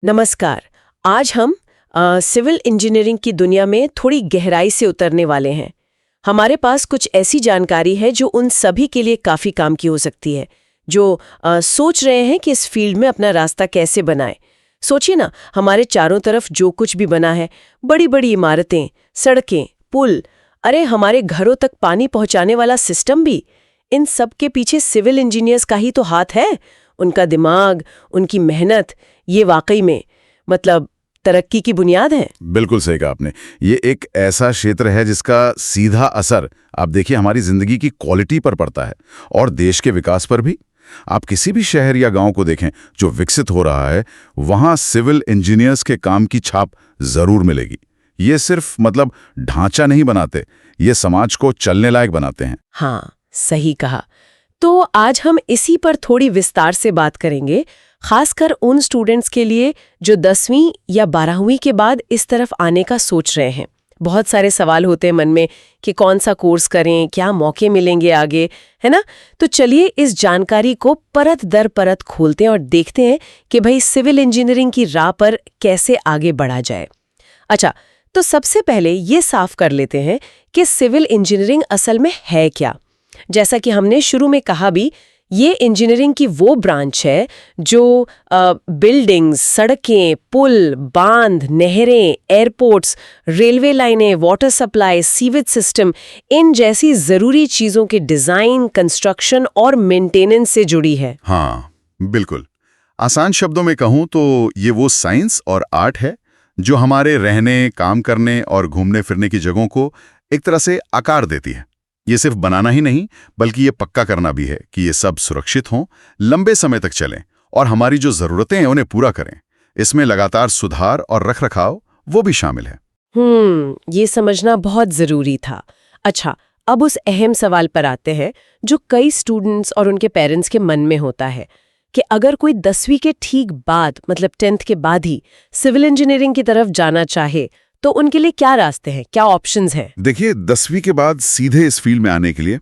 नमस्कार। आज हम सिविल इंजीनियरिंग की दुनिया में थोड़ी गहराई से उतरने वाले हैं। हमारे पास कुछ ऐसी जानकारी है जो उन सभी के लिए काफ़ी काम की हो सकती है, जो सोच रहे हैं कि इस फील्ड में अपना रास्ता कैसे बनाएं। सोचिए ना, हमारे चारों तरफ जो कुछ भी बना है, बड़ी बड़ी इमारतें, सड़कें, पुल, अरे हमारे घरों तक पानी पहुंचाने वाला सिस्टम भी, इन सब के पीछे सिविल इंजीनियर्स का ही तो हाथ है। उनका दिमाग, उनकी मेहनत, ये वाकई में मतलब तरक्की की बुनियाद है। बिल्कुल सही कहा आपने। ये एक ऐसा क्षेत्र है जिसका सीधा असर आप देखिए हमारी जिंदगी की क्वालिटी पर पड़ता है और देश के विकास पर भी। आप किसी भी शहर या गांव को देखें जो विकसित हो रहा है, वहां सिविल इंजीनियर्स के काम की छाप जरूर मिलेगी। ये सिर्फ ढांचा नहीं बनाते, ये समाज को चलने लायक बनाते हैं। हाँ, सही कहा। तो आज हम इसी पर थोड़ी विस्तार से बात करेंगे, खासकर उन स्टूडेंट्स के लिए जो 10वीं या 12वीं के बाद इस तरफ आने का सोच रहे हैं। बहुत सारे सवाल होते हैं मन में कि कौन सा कोर्स करें, क्या मौके मिलेंगे आगे, है ना? तो चलिए इस जानकारी को परत दर परत खोलते हैं और देखते हैं कि भाई सिविल इंजीनियरिंग की राह पर कैसे आगे बढ़ा जाए। अच्छा, तो सबसे पहले ये साफ कर लेते हैं कि सिविल इंजीनियरिंग असल में है क्या। जैसा कि हमने शुरू में कहा भी, ये इंजीनियरिंग की वो ब्रांच है जो बिल्डिंग्स, सड़कें, पुल, बांध, नहरें, एयरपोर्ट्स, रेलवे लाइनें, वाटर सप्लाई, सीवेज सिस्टम, इन जैसी जरूरी चीजों के डिजाइन, कंस्ट्रक्शन और मेंटेनेंस से जुड़ी है। हाँ, बिल्कुल। आसान शब्दों में कहूं तो ये वो साइंस और आर्ट है जो हमारे रहने, काम करने और घूमने फिरने की जगहों को एक तरह से आकार देती है। ये सिर्फ बनाना ही नहीं, बल्कि ये पक्का करना भी है कि ये सब सुरक्षित हों, लंबे समय तक चलें और हमारी जो ज़रूरतें हैं उन्हें पूरा करें। इसमें लगातार सुधार और रखरखाव वो भी शामिल है। ये समझना बहुत ज़रूरी था। अच्छा, अब उस अहम सवाल पर आते हैं जो कई स्टूडेंट्स और उनके पेरेंट्स के मन में होता है कि अगर कोई 10वीं के ठीक बाद, मतलब 10th के बाद ही सिविल इंजीनियरिंग की तरफ जाना चाहे, तो उनके लिए क्या रास्ते हैं, क्या ऑप्शंस हैं? देखिए, 10वीं के बाद सीधे इस फील्ड में आने के लिए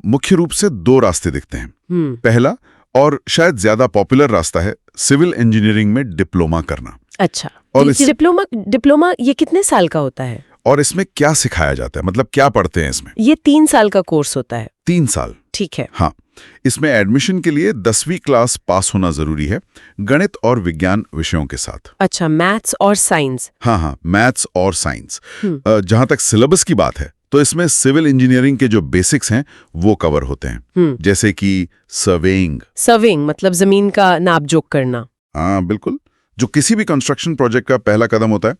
मुख्य रूप से दो रास्ते दिखते हैं। पहला और शायद ज्यादा पॉपुलर रास्ता है सिविल इंजीनियरिंग में डिप्लोमा करना। अच्छा, और डिप्लोमा ये कितने साल का होता है? और इसमें क्या सिखाया जाता है, क्या पढ़ते हैं इसमें? ये 3 साल का कोर्स होता है। 3 साल, ठीक है। हाँ। इसमें एडमिशन के लिए 10वीं क्लास पास होना जरूरी है, गणित और विज्ञान विषयों के साथ। अच्छा, मैथ्स और साइंस। हाँ, मैथ्स और साइंस। जहां तक सिलेबस की बात है तो इसमें सिविल इंजीनियरिंग के जो बेसिक्स हैं वो कवर होते हैं, जैसे कि सर्वेइंग मतलब जमीन का नापजोक करना। हाँ, बिल्कुल, जो किसी भी कंस्ट्रक्शन प्रोजेक्ट का पहला कदम होता है।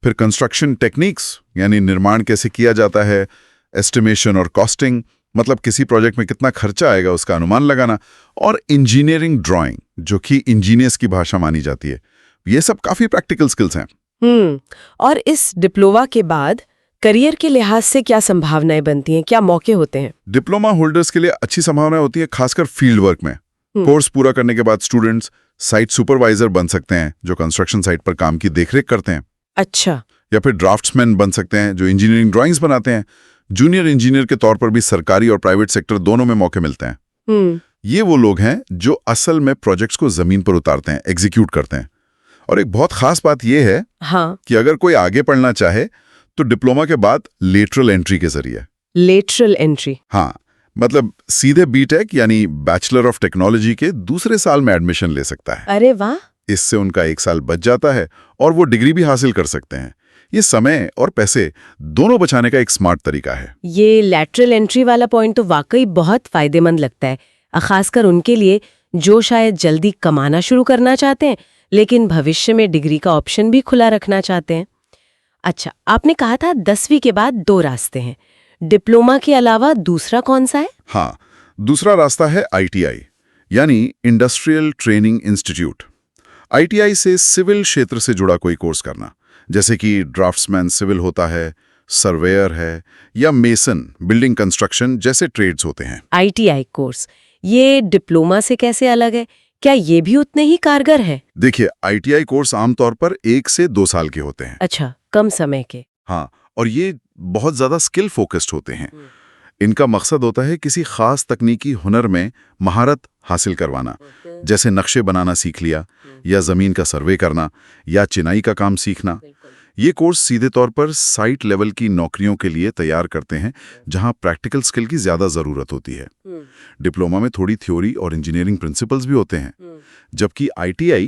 फिर कंस्ट्रक्शन टेक्निक्स, यानी निर्माण कैसे किया जाता है, एस्टिमेशन और कॉस्टिंग, किसी प्रोजेक्ट में कितना खर्चा आएगा उसका अनुमान लगाना, और इंजीनियरिंग ड्राइंग, जो कि इंजीनियर्स की भाषा मानी जाती है। ये सब काफी प्रैक्टिकल स्किल्स हैं। और इस डिप्लोमा के बाद करियर के लिहाज से क्या संभावनाएं बनती हैं, क्या मौके होते हैं? डिप्लोमा होल्डर्स के लिए अच्छी संभावनाएं होती है, खासकर फील्ड वर्क में। कोर्स पूरा करने के बाद स्टूडेंट्स साइट सुपरवाइजर बन सकते हैं, जो कंस्ट्रक्शन साइट पर काम की देखरेख करते हैं। अच्छा। या फिर ड्राफ्ट्समैन बन सकते हैं, जो इंजीनियरिंग ड्राइंग्स बनाते हैं। जूनियर इंजीनियर के तौर पर भी सरकारी और प्राइवेट सेक्टर दोनों में मौके मिलते हैं। ये वो लोग हैं जो असल में प्रोजेक्ट्स को जमीन पर उतारते हैं, एग्जीक्यूट करते हैं। और एक बहुत खास बात यह है, हाँ, कि अगर कोई आगे पढ़ना चाहे तो डिप्लोमा के बाद लेटरल एंट्री के जरिए। Lateral entry? हाँ, सीधे बीटेक यानी बैचलर ऑफ टेक्नोलॉजी के दूसरे साल में एडमिशन ले सकता है। अरे वाह! इससे उनका 1 साल बच जाता है और वो डिग्री भी हासिल कर सकते हैं। ये समय और पैसे दोनों बचाने का एक स्मार्ट तरीका है। ये लैटरल एंट्री वाला पॉइंट तो वाकई बहुत फायदेमंद लगता है, खासकर उनके लिए जो शायद जल्दी कमाना शुरू करना चाहते हैं लेकिन भविष्य में डिग्री का ऑप्शन भी खुला रखना चाहते हैं। अच्छा, आपने कहा था 10वीं के बाद 2 रास्ते हैं। डिप्लोमा के अलावा दूसरा कौन सा है? हाँ, दूसरा रास्ता है ITI, यानी इंडस्ट्रियल ट्रेनिंग इंस्टीट्यूट। ITI से सिविल क्षेत्र से जुड़ा कोई कोर्स करना, जैसे कि ड्राफ्ट्समैन सिविल होता है, सर्वेयर है, या मेसन बिल्डिंग कंस्ट्रक्शन जैसे ट्रेड्स होते हैं। ITI कोर्स ये डिप्लोमा से कैसे अलग है? क्या ये भी उतने ही कारगर है? देखिए, ITI कोर्स आमतौर पर 1 से 2 साल के होते हैं। अच्छा, कम समय के। हाँ, और ये बहुत ज्यादा स्किल फोकस्ड होते हैं। इनका मकसद होता है किसी खास तकनीकी हुनर में महारत हासिल करवाना, जैसे नक्शे बनाना सीख लिया, या जमीन का सर्वे करना, या चिनाई का काम सीखना। ये कोर्स सीधे तौर पर साइट लेवल की नौकरियों के लिए तैयार करते हैं, जहां प्रैक्टिकल स्किल की ज्यादा जरूरत होती है। डिप्लोमा में थोड़ी थ्योरी और इंजीनियरिंग प्रिंसिपल्स भी होते हैं, जबकि ITI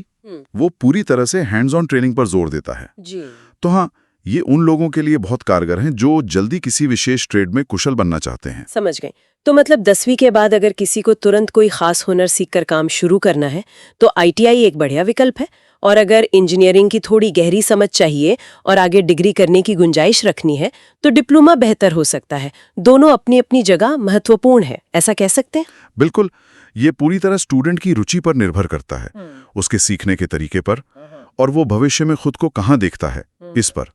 वो पूरी तरह से हैंड्स ऑन ट्रेनिंग पर जोर देता है। तो हाँ, ये उन लोगों के लिए बहुत कारगर हैं जो जल्दी किसी विशेष ट्रेड में कुशल बनना चाहते हैं। समझ गए। तो मतलब 10वीं के बाद अगर किसी को तुरंत कोई खास हुनर सीखकर काम शुरू करना है तो ITI एक बढ़िया विकल्प है, और अगर इंजीनियरिंग की थोड़ी गहरी समझ चाहिए और आगे डिग्री करने की गुंजाइश रखनी है तो डिप्लोमा बेहतर हो सकता है। दोनों अपनी अपनी जगह महत्वपूर्ण है, ऐसा कह सकते हैं? बिल्कुल, ये पूरी तरह स्टूडेंट की रुचि पर निर्भर करता है, उसके सीखने के तरीके पर, और वो भविष्य में खुद को कहाँ देखता है इस पर।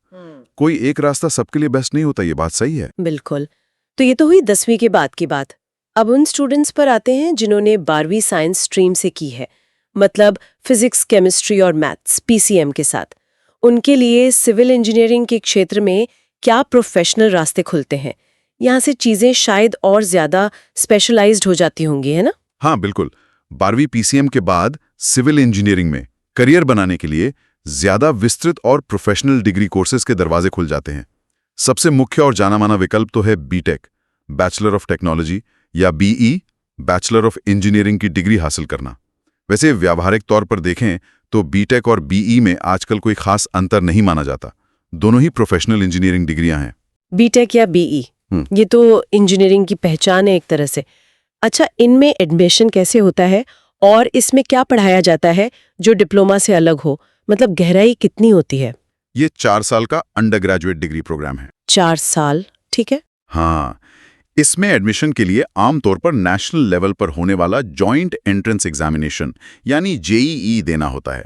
कोई एक रास्ता सबके लिए बेस्ट नहीं होता, ये बात सही है। बिल्कुल। तो ये तो हुई 10वीं के बाद की बात। अब उन स्टूडेंट्स पर आते हैं जिन्होंने 12वीं साइंस स्ट्रीम से की है, मतलब फिजिक्स, केमिस्ट्री और मैथ्स PCM के साथ। उनके लिए सिविल इंजीनियरिंग के क्षेत्र में क्या प्रोफेशनल रास्ते खुलते हैं? यहाँ से चीजें शायद और ज्यादा स्पेशलाइज्ड हो जाती होंगी, है ना? हाँ बिल्कुल, 12वीं PCM के बाद सिविल इंजीनियरिंग में करियर बनाने के लिए ज्यादा विस्तृत और प्रोफेशनल डिग्री कोर्सेज के दरवाजे खुल जाते हैं। सबसे मुख्य और जाना माना विकल्प तो है BTech, बैचलर ऑफ टेक्नोलॉजी, या BE, बैचलर ऑफ इंजीनियरिंग की डिग्री हासिल करना। वैसे व्यावहारिक तौर पर देखें तो BTech और BE में आजकल कोई खास अंतर नहीं माना जाता, दोनों ही प्रोफेशनल इंजीनियरिंग डिग्रियां हैं। BTech या BE, ये तो इंजीनियरिंग की पहचान है एक तरह से। अच्छा, इनमें एडमिशन कैसे होता है और इसमें क्या पढ़ाया जाता है जो डिप्लोमा से अलग हो? मतलब गहराई कितनी होती है? ये 4 साल का अंडर ग्रेजुएट डिग्री प्रोग्राम है। 4 साल, ठीक है। हाँ, इसमें एडमिशन के लिए आमतौर पर नेशनल लेवल पर होने वाला जॉइंट एंट्रेंस एग्जामिनेशन यानी JEE देना होता है,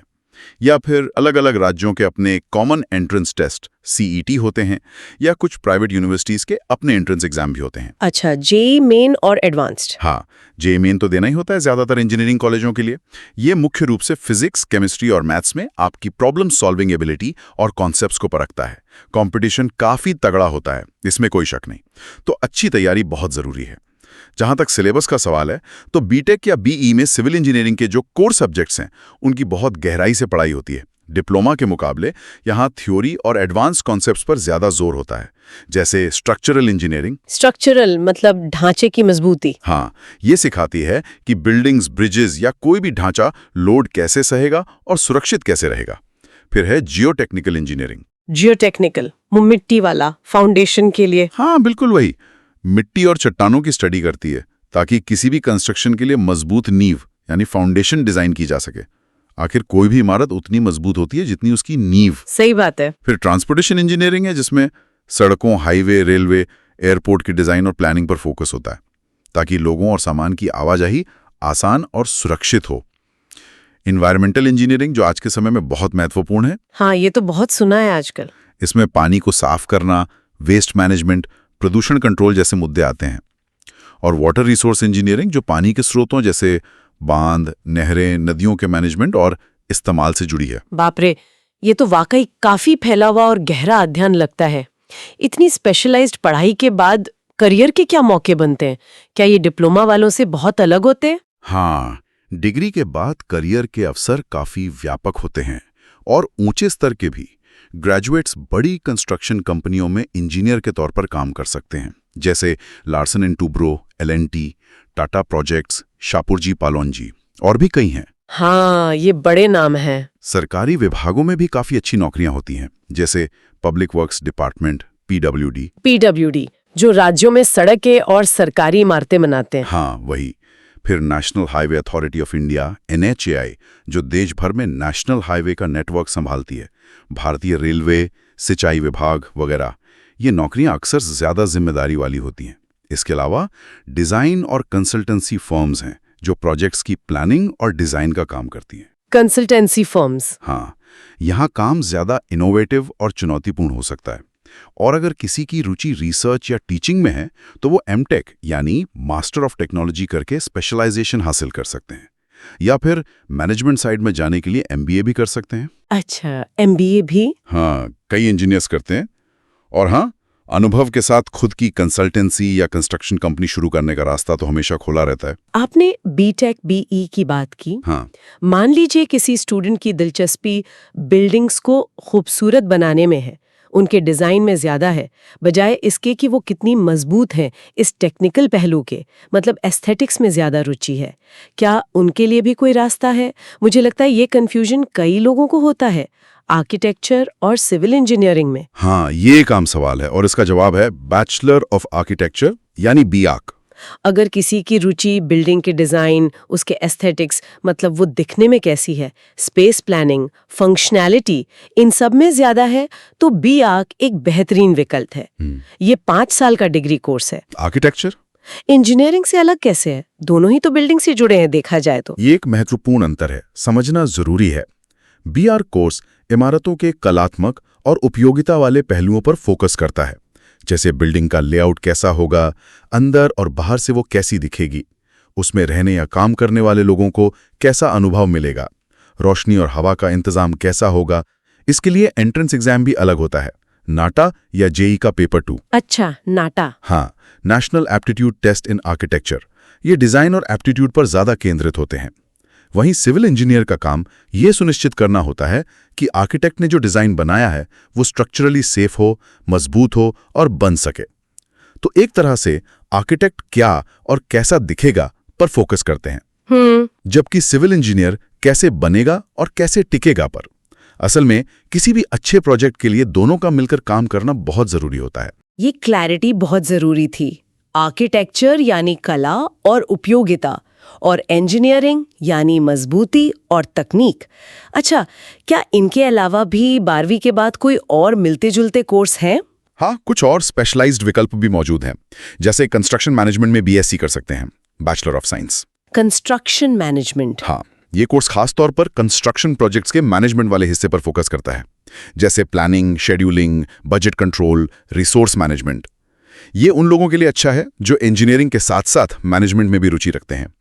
या फिर अलग अलग राज्यों के अपने कॉमन एंट्रेंस टेस्ट CET होते हैं, या कुछ प्राइवेट यूनिवर्सिटीज के अपने एंट्रेंस एग्जाम भी होते हैं। अच्छा, JEE मेन और एडवांस्ड। हाँ, JEE मेन तो देना ही होता है ज्यादातर इंजीनियरिंग कॉलेजों के लिए। ये मुख्य रूप से फिजिक्स, केमिस्ट्री और मैथ्स में आपकी प्रॉब्लम सॉल्विंग एबिलिटी और कॉन्सेप्ट्स को परखता है। कंपटीशन काफी तगड़ा होता है, इसमें कोई शक नहीं। तो अच्छी तैयारी बहुत जरूरी है। जहां तक सिलेबस का सवाल है तो BTech या BE में सिविल इंजीनियरिंग के जो कोर सब्जेक्ट्स हैं उनकी बहुत गहराई से पढ़ाई होती है। डिप्लोमा के मुकाबले यहाँ थ्योरी और एडवांस कॉन्सेप्ट्स पर ज्यादा जोर होता है, जैसे स्ट्रक्चरल इंजीनियरिंग। स्ट्रक्चरल मतलब ढांचे की मजबूती। हाँ, ये सिखाती है कि बिल्डिंग्स, ब्रिजेस या कोई भी ढांचा लोड कैसे सहेगा और सुरक्षित कैसे रहेगा। फिर है जियोटेक्निकल इंजीनियरिंग। जियोटेक्निकल, मिट्टी वाला, फाउंडेशन के लिए। हाँ बिल्कुल वही, मिट्टी और चट्टानों की स्टडी करती है ताकि किसी भी कंस्ट्रक्शन के लिए मजबूत नींव यानी फाउंडेशन डिजाइन की जा सके। आखिर कोई भी इमारत उतनी मजबूत होती है जितनी उसकी नींव। सही बात है। फिर ट्रांसपोर्टेशन इंजीनियरिंग है, जिसमें सड़कों, हाईवे, रेलवे, एयरपोर्ट की डिजाइन और प्लानिंग पर फोकस होता है ताकि लोगों और सामान की आवाजाही आसान और सुरक्षित हो। इन्वायरमेंटल इंजीनियरिंग जो आज के समय में बहुत महत्वपूर्ण है। हाँ, ये तो बहुत सुना है आजकल। इसमें पानी को साफ करना, वेस्ट मैनेजमेंट, प्रदूषण कंट्रोल जैसे मुद्दे आते हैं। और वाटर रिसोर्स इंजीनियरिंग जो पानी के स्रोतों जैसे बांध, नहरें, नदियों के मैनेजमेंट और इस्तेमाल से जुड़ी है। बाप रे, ये तो वाकई काफी फैला हुआ और गहरा अध्ययन लगता है। इतनी स्पेशलाइज्ड पढ़ाई के बाद करियर के क्या मौके बनते हैं? क्या ये डिप्लोमा वालों से बहुत अलग होते हैं? हाँ, डिग्री के बाद करियर के अवसर काफी व्यापक होते हैं और ऊंचे स्तर के भी। ग्रेजुएट्स बड़ी कंस्ट्रक्शन कंपनियों में इंजीनियर के तौर पर काम कर सकते हैं, जैसे Larsen and Toubro, L&T, Tata projects, Shapoorji Pallonji और भी कई हैं। हाँ, ये बड़े नाम हैं। सरकारी विभागों में भी काफी अच्छी नौकरियां होती हैं, जैसे पब्लिक वर्क्स डिपार्टमेंट PWD, जो राज्यों में सड़कें और सरकारी इमारतें बनाते हैं। हाँ वही। फिर national highway authority of India NHAI, जो देश भर में नेशनल हाईवे का नेटवर्क संभालती है, भारतीय रेलवे, सिंचाई विभाग वगैरह। ये नौकरियां अक्सर ज्यादा जिम्मेदारी वाली होती हैं। इसके अलावा डिजाइन और कंसल्टेंसी फर्म्स हैं जो प्रोजेक्ट्स की प्लानिंग और डिजाइन का काम करती हैं। Consultancy firms. हाँ, यहाँ काम ज्यादा इनोवेटिव और चुनौतीपूर्ण हो सकता है। और अगर किसी की रुचि रिसर्च या टीचिंग में है तो वो MTech यानी मास्टर ऑफ टेक्नोलॉजी करके स्पेशलाइजेशन हासिल कर सकते हैं, या फिर मैनेजमेंट साइड में जाने के लिए MBA भी कर सकते हैं। अच्छा, MBA भी? हाँ, कई इंजीनियर्स करते हैं। और हाँ, अनुभव के साथ खुद की कंसल्टेंसी या कंस्ट्रक्शन कंपनी शुरू करने का रास्ता तो हमेशा खुला रहता है। आपने बीटेक बीई की बात की। हाँ, मान लीजिए किसी स्टूडेंट की दिलचस्पी बिल्डिंग्स को खूबसूरत बनाने में है, उनके डिजाइन में ज्यादा है, बजाय इसके कि वो कितनी मजबूत हैं इस टेक्निकल पहलू के, मतलब एस्थेटिक्स में ज्यादा रुचि है। क्या उनके लिए भी कोई रास्ता है? मुझे लगता है ये कंफ्यूजन कई लोगों को होता है आर्किटेक्चर और सिविल इंजीनियरिंग में। हाँ, ये एक आम सवाल है और इसका जवाब है बैचलर ऑफ आर्किटेक्चर यानी बीआर्क। अगर किसी की रुचि बिल्डिंग के डिजाइन, उसके एस्थेटिक्स, मतलब वो दिखने में कैसी है, स्पेस प्लानिंग, फंक्शनैलिटी, इन सब में ज्यादा है, तो बीआर्क एक बेहतरीन विकल्प है। ये 5 साल का डिग्री कोर्स है। आर्किटेक्चर इंजीनियरिंग से अलग कैसे है? दोनों ही तो बिल्डिंग से जुड़े हैं देखा जाए तो। ये एक महत्वपूर्ण अंतर है, समझना जरूरी है। बीआर्क कोर्स इमारतों के कलात्मक और उपयोगिता वाले पहलुओं पर फोकस करता है, जैसे बिल्डिंग का लेआउट कैसा होगा, अंदर और बाहर से वो कैसी दिखेगी, उसमें रहने या काम करने वाले लोगों को कैसा अनुभव मिलेगा, रोशनी और हवा का इंतजाम कैसा होगा। इसके लिए एंट्रेंस एग्जाम भी अलग होता है, नाटा या जेई का पेपर 2। अच्छा, नाटा। हाँ, National Aptitude Test in Architecture. ये डिजाइन और एप्टीट्यूड पर ज्यादा केंद्रित होते हैं। वहीं सिविल इंजीनियर का काम ये सुनिश्चित करना होता है कि आर्किटेक्ट ने जो डिजाइन बनाया है वो स्ट्रक्चरली सेफ हो, मजबूत हो और बन सके। तो एक तरह से आर्किटेक्ट क्या और कैसा दिखेगा पर फोकस करते हैं, जबकि सिविल इंजीनियर कैसे बनेगा और कैसे टिकेगा पर। असल में किसी भी अच्छे प्रोजेक्ट के लिए दोनों का मिलकर काम करना बहुत जरूरी होता है। ये क्लैरिटी बहुत जरूरी थी। आर्किटेक्चर यानी कला और उपयोगिता, और इंजीनियरिंग यानी मजबूती और तकनीक। अच्छा, क्या इनके अलावा भी 12वीं के बाद कोई और मिलते जुलते कोर्स हैं? हाँ, कुछ और स्पेशलाइज्ड विकल्प भी मौजूद हैं, जैसे कंस्ट्रक्शन मैनेजमेंट में बीएससी कर सकते हैं, bachelor of science. Construction management. हाँ, ये कोर्स खास तौर पर कंस्ट्रक्शन प्रोजेक्ट्स के मैनेजमेंट वाले हिस्से पर फोकस करता है, जैसे planning, scheduling, budget control, resource management. ये उन लोगों के लिए अच्छा है जो इंजीनियरिंग के साथ साथ मैनेजमेंट में भी रुचि रखते हैं।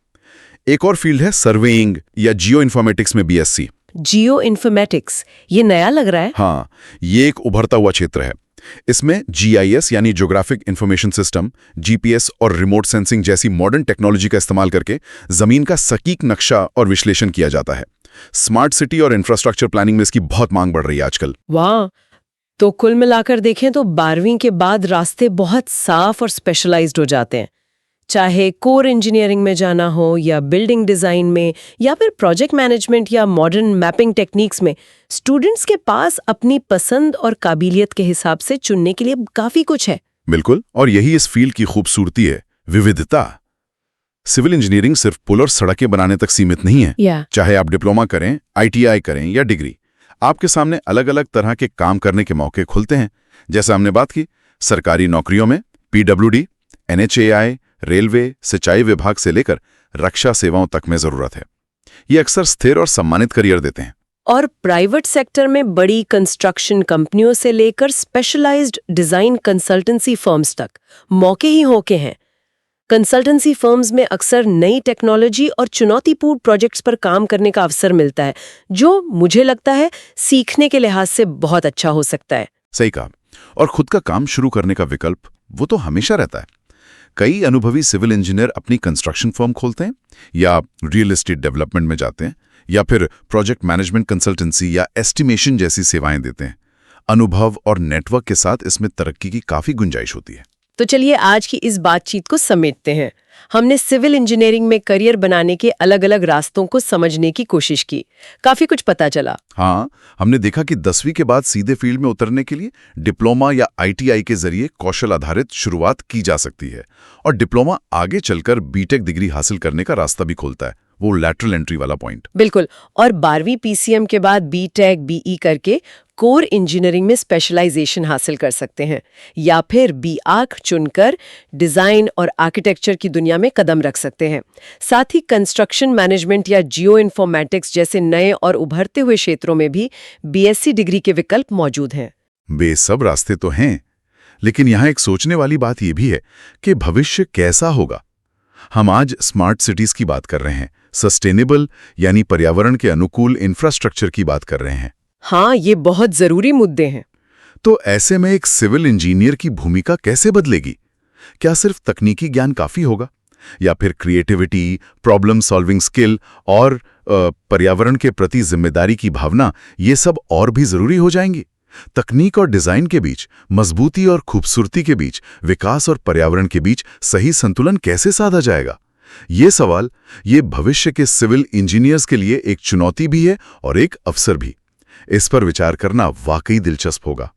एक और फील्ड है सर्वेइंग या जियो इन्फॉर्मेटिक्स में बीएससी। जियो इन्फॉर्मेटिक्स, ये नया लग रहा है। हाँ, ये एक उभरता हुआ क्षेत्र है। इसमें जीआईएस यानी ज्योग्राफिक इंफॉर्मेशन सिस्टम, जीपीएस और रिमोट सेंसिंग जैसी मॉडर्न टेक्नोलॉजी का इस्तेमाल करके जमीन का सटीक नक्शा और विश्लेषण किया जाता है। स्मार्ट सिटी और इंफ्रास्ट्रक्चर प्लानिंग में इसकी बहुत मांग बढ़ रही है आजकल। वाह, तो कुल मिलाकर देखें तो 12वीं के बाद रास्ते बहुत साफ और स्पेशलाइज्ड हो जाते हैं। चाहे कोर इंजीनियरिंग में जाना हो या बिल्डिंग डिजाइन में या फिर प्रोजेक्ट मैनेजमेंट या मॉडर्न मैपिंग टेक्निक्स में, स्टूडेंट्स के पास अपनी पसंद और काबिलियत के हिसाब से चुनने के लिए काफी कुछ है। बिल्कुल, और यही इस फील्ड की खूबसूरती है, विविधता। सिविल इंजीनियरिंग सिर्फ पुल और सड़कें बनाने तक सीमित नहीं है। चाहे आप डिप्लोमा करें, आईटीआई करें या डिग्री, आपके सामने अलग अलग तरह के काम करने के मौके खुलते हैं। जैसे हमने बात की, सरकारी नौकरियों में पीडब्ल्यूडी, एनएचएआई, रेलवे, सिंचाई विभाग से लेकर रक्षा सेवाओं तक में जरूरत है। ये अक्सर स्थिर और सम्मानित करियर देते हैं। और प्राइवेट सेक्टर में बड़ी कंस्ट्रक्शन कंपनियों से लेकर स्पेशलाइज्ड डिजाइन कंसल्टेंसी फर्म्स तक मौके ही होके हैं। कंसल्टेंसी फर्म्स में अक्सर नई टेक्नोलॉजी और चुनौतीपूर्ण प्रोजेक्ट्स पर काम करने का अवसर मिलता है, जो मुझे लगता है सीखने के लिहाज से बहुत अच्छा हो सकता है। सही कहा। और खुद का काम शुरू करने का विकल्प वो तो हमेशा रहता है। कई अनुभवी सिविल इंजीनियर अपनी कंस्ट्रक्शन फर्म खोलते हैं या रियल एस्टेट डेवलपमेंट में जाते हैं या फिर प्रोजेक्ट मैनेजमेंट कंसल्टेंसी या एस्टिमेशन जैसी सेवाएं देते हैं। अनुभव और नेटवर्क के साथ इसमें तरक्की की काफी गुंजाइश होती है। तो चलिए आज की इस बातचीत को समेटते हैं। हमने सिविल इंजीनियरिंग में करियर बनाने के अलग अलग रास्तों को समझने की कोशिश की। काफी कुछ पता चला। हाँ, हमने देखा कि 10वीं के बाद सीधे फील्ड में उतरने के लिए डिप्लोमा या आईटीआई के जरिए कौशल आधारित शुरुआत की जा सकती है, और डिप्लोमा आगे चलकर बीटेक डिग्री हासिल करने का रास्ता भी खोलता है, वो लैटरल एंट्री वाला पॉइंट। बिल्कुल। और 12वीं पीसीएम के बाद बीटेक बीई करके कोर इंजीनियरिंग में स्पेशलाइजेशन हासिल कर सकते हैं, या फिर बीआर्क चुनकर डिजाइन और आर्किटेक्चर की दुनिया में कदम रख सकते हैं। साथ ही कंस्ट्रक्शन मैनेजमेंट या जियो इन्फॉर्मेटिक्स जैसे नए और उभरते हुए क्षेत्रों में भी बीएससी डिग्री के विकल्प मौजूद हैं। वे सब रास्ते तो हैं, लेकिन यहाँ एक सोचने वाली बात यह भी है कि भविष्य कैसा होगा। हम आज स्मार्ट सिटीज की बात कर रहे हैं, सस्टेनेबल यानी पर्यावरण के अनुकूल इंफ्रास्ट्रक्चर की बात कर रहे हैं। हाँ, ये बहुत जरूरी मुद्दे हैं। तो ऐसे में एक सिविल इंजीनियर की भूमिका कैसे बदलेगी? क्या सिर्फ तकनीकी ज्ञान काफी होगा, या फिर क्रिएटिविटी, प्रॉब्लम सॉल्विंग स्किल और पर्यावरण के प्रति जिम्मेदारी की भावना, ये सब और भी जरूरी हो जाएंगी? तकनीक और डिजाइन के बीच, मजबूती और खूबसूरती के बीच, विकास और पर्यावरण के बीच सही संतुलन कैसे साधा जाएगा? ये सवाल, ये भविष्य के सिविल इंजीनियर्स के लिए एक चुनौती भी है और एक अवसर भी। इस पर विचार करना वाकई दिलचस्प होगा।